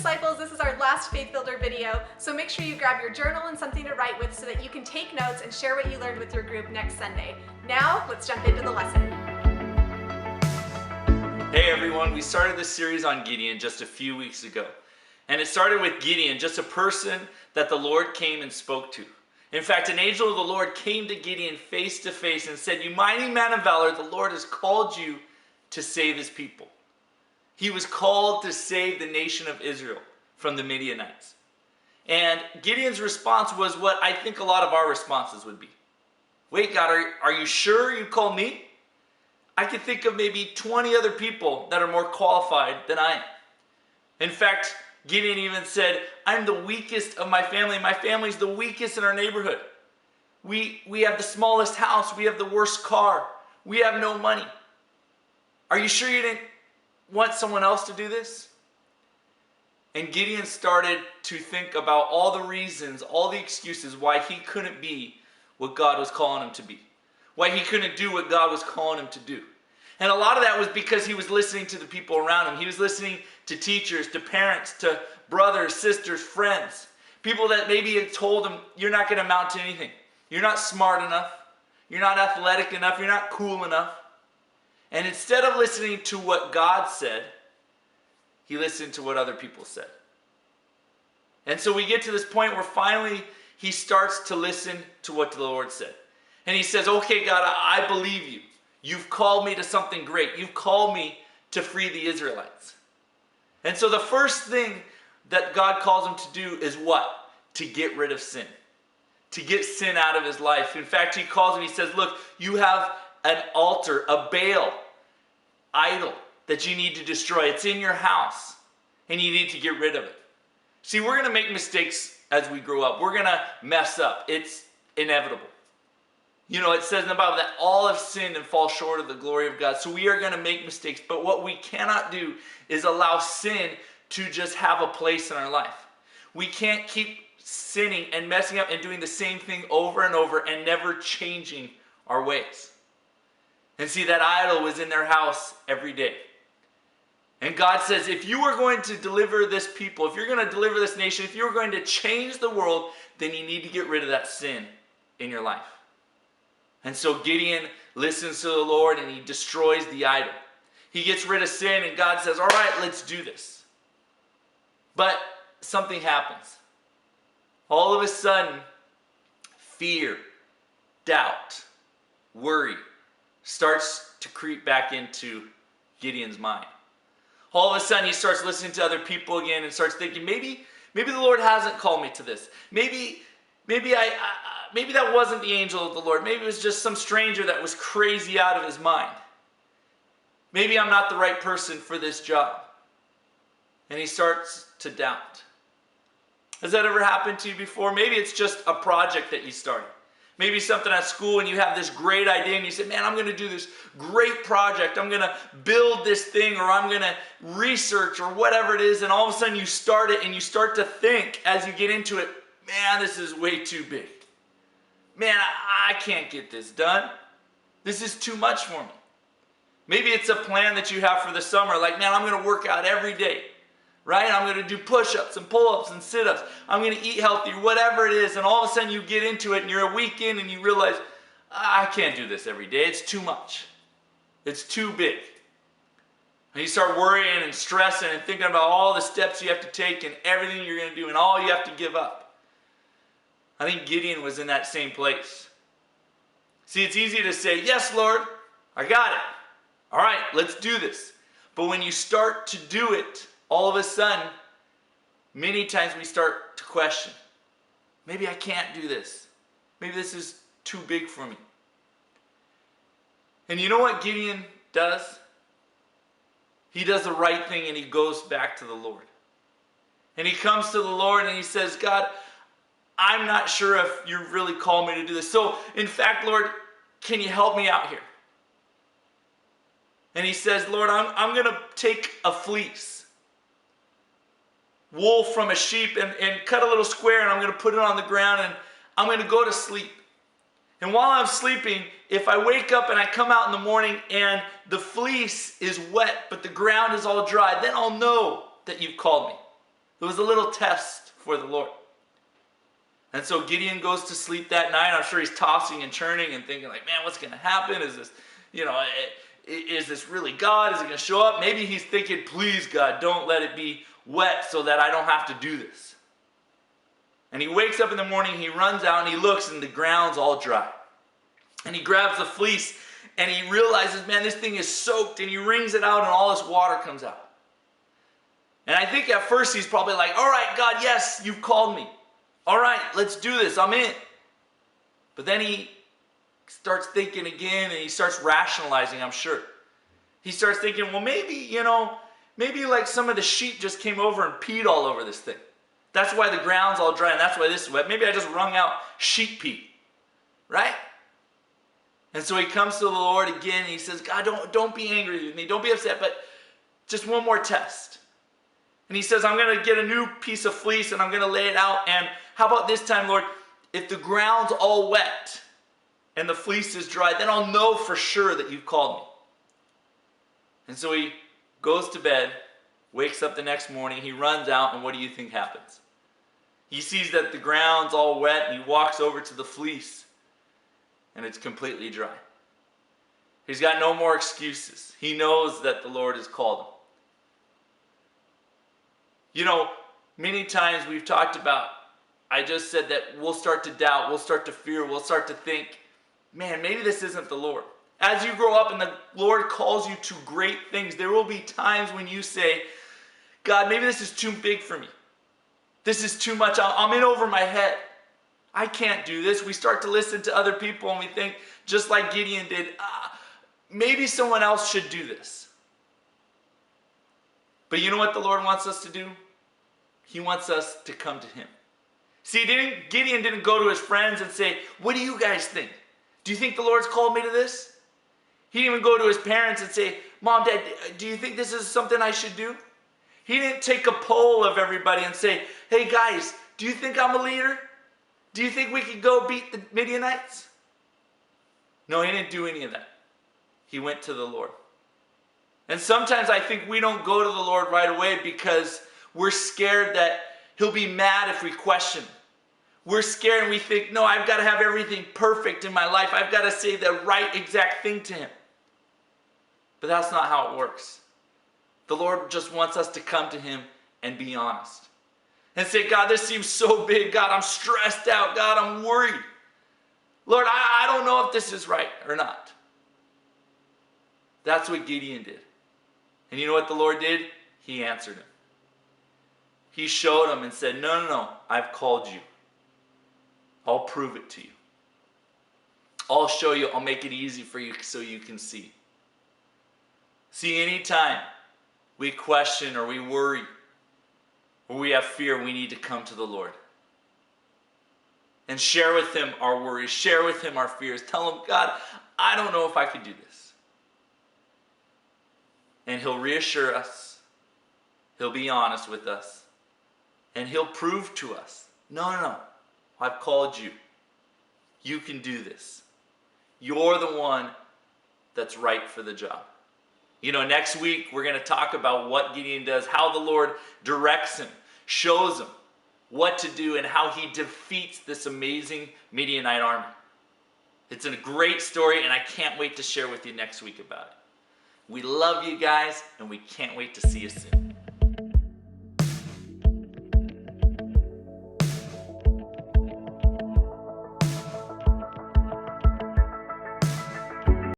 Disciples, this is our last Faithbuilder video, so make sure you grab your journal and something to write with so that you can take notes and share what you learned with your group next Sunday. Now, let's jump into the lesson. Hey everyone, we started this series on Gideon just a few weeks ago. And it started with Gideon, just a person that the Lord came and spoke to. In fact, an angel of the Lord came to Gideon face to face and said, "You mighty man of valor, the Lord has called you to save his people." He was called to save the nation of Israel from the Midianites. And Gideon's response was what I think a lot of our responses would be. Wait, God, are you sure you called me? I can think of maybe 20 other people that are more qualified than I am. In fact, Gideon even said, I'm the weakest of my family. My family's the weakest in our neighborhood. We have the smallest house. We have the worst car. We have no money. Are you sure you didn't want someone else to do this? And Gideon started to think about all the reasons, all the excuses why he couldn't be what God was calling him to be. Why he couldn't do what God was calling him to do. And a lot of that was because he was listening to the people around him. He was listening to teachers, to parents, to brothers, sisters, friends. People that maybe had told him, you're not going to amount to anything. You're not smart enough. You're not athletic enough. You're not cool enough. And instead of listening to what God said, he listened to what other people said. And so we get to this point where finally he starts to listen to what the Lord said. And he says, okay, God, I believe you. You've called me to something great. You've called me to free the Israelites. And so the first thing that God calls him to do is what? To get rid of sin. To get sin out of his life. In fact, he calls him, he says, look, you have an altar, a Baal idol that you need to destroy. It's in your house, and you need to get rid of it. See, we're going to make mistakes as we grow up. We're going to mess up. It's inevitable. You know, it says in the Bible that all have sinned and fall short of the glory of God. So we are going to make mistakes. But what we cannot do is allow sin to just have a place in our life. We can't keep sinning and messing up and doing the same thing over and over and never changing our ways. And see, that idol was in their house every day. And God says, if you are going to deliver this people, if you're going to deliver this nation, if you're going to change the world, then you need to get rid of that sin in your life. And so Gideon listens to the Lord and he destroys the idol. He gets rid of sin and God says, all right, let's do this. But something happens. All of a sudden, fear, doubt, worry starts to creep back into Gideon's mind. All of a sudden, he starts listening to other people again and starts thinking, maybe the Lord hasn't called me to this. Maybe that wasn't the angel of the Lord. Maybe it was just some stranger that was crazy out of his mind. Maybe I'm not the right person for this job. And he starts to doubt. Has that ever happened to you before? Maybe it's just a project that you started. Maybe something at school and you have this great idea and you say, man, I'm going to do this great project. I'm going to build this thing, or I'm going to research, or whatever it is. And all of a sudden you start it and you start to think as you get into it, man, this is way too big. Man, I can't get this done. This is too much for me. Maybe it's a plan that you have for the summer. Like, man, I'm going to work out every day. Right? I'm going to do push-ups and pull-ups and sit-ups. I'm going to eat healthy, whatever it is. And all of a sudden you get into it and you're a week in and you realize, I can't do this every day. It's too much. It's too big. And you start worrying and stressing and thinking about all the steps you have to take and everything you're going to do and all you have to give up. I think Gideon was in that same place. See, it's easy to say, yes, Lord, I got it. All right, let's do this. But when you start to do it, all of a sudden, many times we start to question. Maybe I can't do this. Maybe this is too big for me. And you know what Gideon does? He does the right thing and he goes back to the Lord. And he comes to the Lord and he says, God, I'm not sure if you really called me to do this. So, in fact, Lord, can you help me out here? And he says, Lord, I'm going to take a fleece, wool from a sheep, and cut a little square, and I'm going to put it on the ground, and I'm going to go to sleep. And while I'm sleeping, if I wake up and I come out in the morning and the fleece is wet, but the ground is all dry, then I'll know that you've called me. It was a little test for the Lord. And so Gideon goes to sleep that night. I'm sure he's tossing and turning and thinking like, man, what's going to happen? Is this, is this really God? Is it going to show up? Maybe he's thinking, please God, don't let it be wet so that I don't have to do this. And he wakes up in the morning, he runs out and he looks and the ground's all dry. And he grabs the fleece and he realizes, man, this thing is soaked, and he wrings it out and all this water comes out. And I think at first he's probably like, all right, God, yes, you've called me. All right, let's do this, I'm in. But then he starts thinking again and he starts rationalizing, I'm sure. He starts thinking, well, maybe like some of the sheep just came over and peed all over this thing. That's why the ground's all dry and that's why this is wet. Maybe I just wrung out sheep pee, right? And so he comes to the Lord again and he says, God, don't be angry with me. Don't be upset, but just one more test. And he says, I'm going to get a new piece of fleece and I'm going to lay it out. And how about this time, Lord, if the ground's all wet and the fleece is dry, then I'll know for sure that you've called me. And so he goes to bed, wakes up the next morning, he runs out, and what do you think happens? He sees that the ground's all wet and he walks over to the fleece and it's completely dry. He's got no more excuses. He knows that the Lord has called him. Many times we've talked about, I just said that we'll start to doubt, we'll start to fear, we'll start to think, man, maybe this isn't the Lord. As you grow up and the Lord calls you to great things, there will be times when you say, God, maybe this is too big for me. This is too much. I'm in over my head. I can't do this. We start to listen to other people and we think, just like Gideon did, maybe someone else should do this. But you know what the Lord wants us to do? He wants us to come to him. See, Gideon didn't go to his friends and say, what do you guys think? Do you think the Lord's called me to this? He didn't even go to his parents and say, Mom, Dad, do you think this is something I should do? He didn't take a poll of everybody and say, hey guys, do you think I'm a leader? Do you think we could go beat the Midianites? No, he didn't do any of that. He went to the Lord. And sometimes I think we don't go to the Lord right away because we're scared that he'll be mad if we question. We're scared and we think, no, I've got to have everything perfect in my life. I've got to say the right exact thing to him. But that's not how it works. The Lord just wants us to come to him and be honest. And say, God, this seems so big. God, I'm stressed out. God, I'm worried. Lord, I don't know if this is right or not. That's what Gideon did. And you know what the Lord did? He answered him. He showed him and said, no, I've called you. I'll prove it to you. I'll show you. I'll make it easy for you so you can see. See, anytime we question or we worry or we have fear, we need to come to the Lord. And share with him our worries. Share with him our fears. Tell him, God, I don't know if I could do this. And he'll reassure us. He'll be honest with us. And he'll prove to us, no, I've called you. You can do this. You're the one that's right for the job. Next week we're going to talk about what Gideon does, how the Lord directs him, shows him what to do, and how he defeats this amazing Midianite army. It's a great story, and I can't wait to share with you next week about it. We love you guys, and we can't wait to see you soon.